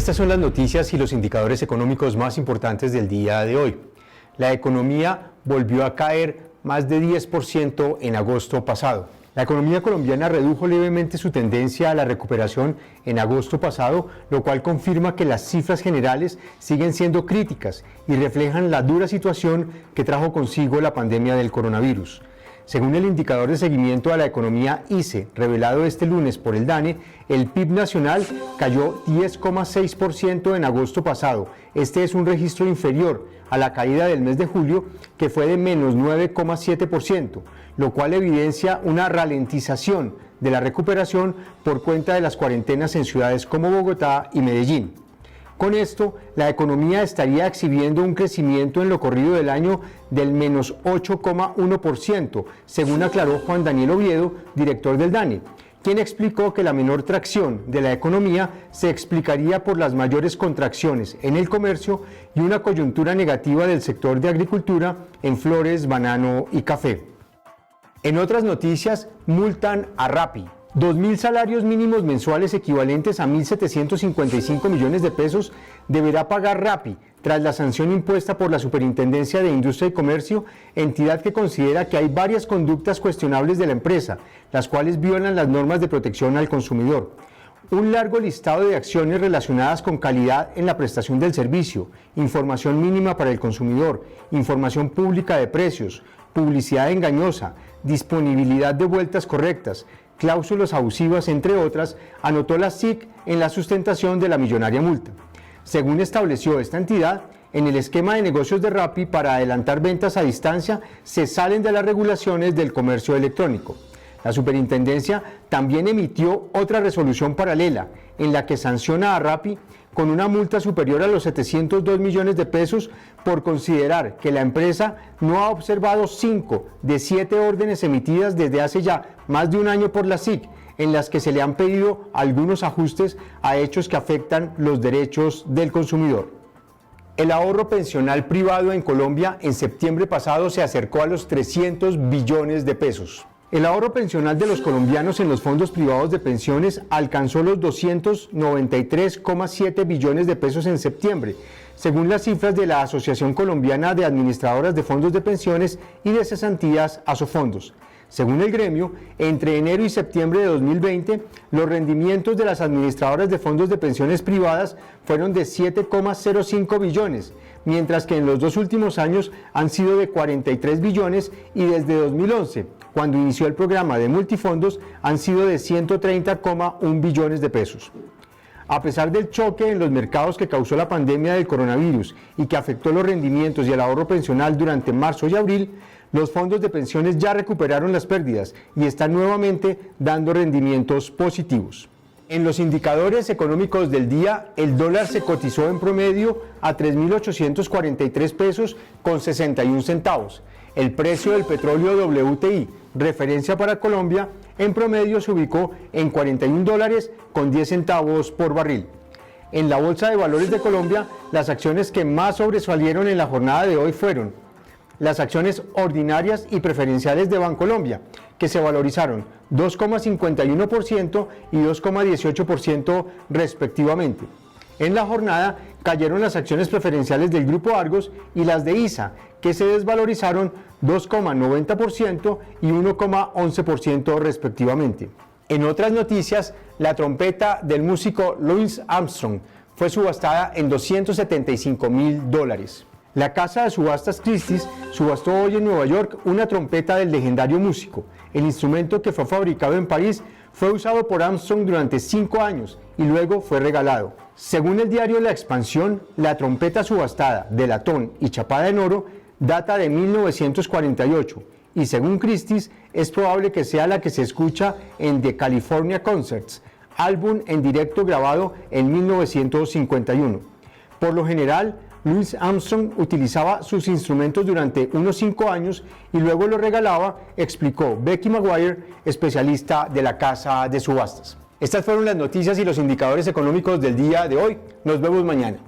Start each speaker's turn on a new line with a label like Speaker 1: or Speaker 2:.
Speaker 1: Estas son las noticias y los indicadores económicos más importantes del día de hoy. La economía volvió a caer más de 10% en agosto pasado. La economía colombiana redujo levemente su tendencia a la recuperación en agosto pasado, lo cual confirma que las cifras generales siguen siendo críticas y reflejan la dura situación que trajo consigo la pandemia del coronavirus. Según el indicador de seguimiento a la economía ICE, revelado este lunes por el DANE, el PIB nacional cayó 10,6% en agosto pasado. Este es un registro inferior a la caída del mes de julio, que fue de menos 9,7%, lo cual evidencia una ralentización de la recuperación por cuenta de las cuarentenas en ciudades como Bogotá y Medellín. Con esto, la economía estaría exhibiendo un crecimiento en lo corrido del año del menos 8,1%, según aclaró Juan Daniel Oviedo, director del DANE, quien explicó que la menor tracción de la economía se explicaría por las mayores contracciones en el comercio y una coyuntura negativa del sector de agricultura en flores, banano y café. En otras noticias, multan a Rappi. 2.000 salarios mínimos mensuales equivalentes a 1.755 millones de pesos deberá pagar Rappi tras la sanción impuesta por la Superintendencia de Industria y Comercio, entidad que considera que hay varias conductas cuestionables de la empresa, las cuales violan las normas de protección al consumidor. Un largo listado de acciones relacionadas con calidad en la prestación del servicio, información mínima para el consumidor, información pública de precios, publicidad engañosa, disponibilidad de vueltas correctas, cláusulas abusivas, entre otras, anotó la SIC en la sustentación de la millonaria multa. Según estableció esta entidad, en el esquema de negocios de Rappi para adelantar ventas a distancia se salen de las regulaciones del comercio electrónico. La superintendencia también emitió otra resolución paralela en la que sanciona a Rappi con una multa superior a los 702 millones de pesos por considerar que la empresa no ha observado 5 de 7 órdenes emitidas desde hace ya más de un año por la SIC, en las que se le han pedido algunos ajustes a hechos que afectan los derechos del consumidor. El ahorro pensional privado en Colombia en septiembre pasado se acercó a los 300 billones de pesos. El ahorro pensional de los colombianos en los fondos privados de pensiones alcanzó los 293,7 billones de pesos en septiembre, según las cifras de la Asociación Colombiana de Administradoras de Fondos de Pensiones y de Cesantías, Asofondos. Según el gremio, entre enero y septiembre de 2020, los rendimientos de las administradoras de fondos de pensiones privadas fueron de 7,05 billones, mientras que en los dos últimos años han sido de 43 billones y desde 2011, cuando inició el programa de multifondos, han sido de 130,1 billones de pesos. A pesar del choque en los mercados que causó la pandemia del coronavirus y que afectó los rendimientos y el ahorro pensional durante marzo y abril, los fondos de pensiones ya recuperaron las pérdidas y están nuevamente dando rendimientos positivos. En los indicadores económicos del día, el dólar se cotizó en promedio a 3.843 pesos con 61 centavos. El precio del petróleo WTI, referencia para Colombia, en promedio se ubicó en 41 dólares con 10 centavos por barril. En la Bolsa de Valores de Colombia, las acciones que más sobresalieron en la jornada de hoy fueron las acciones ordinarias y preferenciales de Bancolombia, que se valorizaron 2,51% y 2,18% respectivamente. En la jornada cayeron las acciones preferenciales del Grupo Argos y las de ISA, que se desvalorizaron 2,90% y 1,11% respectivamente. En otras noticias, la trompeta del músico Louis Armstrong fue subastada en $275.000. La casa de subastas Christie's subastó hoy en Nueva York una trompeta del legendario músico. El instrumento, que fue fabricado en París, fue usado por Armstrong durante 5 años y luego fue regalado. Según el diario La Expansión, la trompeta subastada de latón y chapada en oro data de 1948 y según Christie's es probable que sea la que se escucha en The California Concerts, álbum en directo grabado en 1951. Por lo general, Louis Armstrong utilizaba sus instrumentos durante unos 5 años y luego los regalaba, explicó Becky Maguire, especialista de la casa de subastas. Estas fueron las noticias y los indicadores económicos del día de hoy. Nos vemos mañana.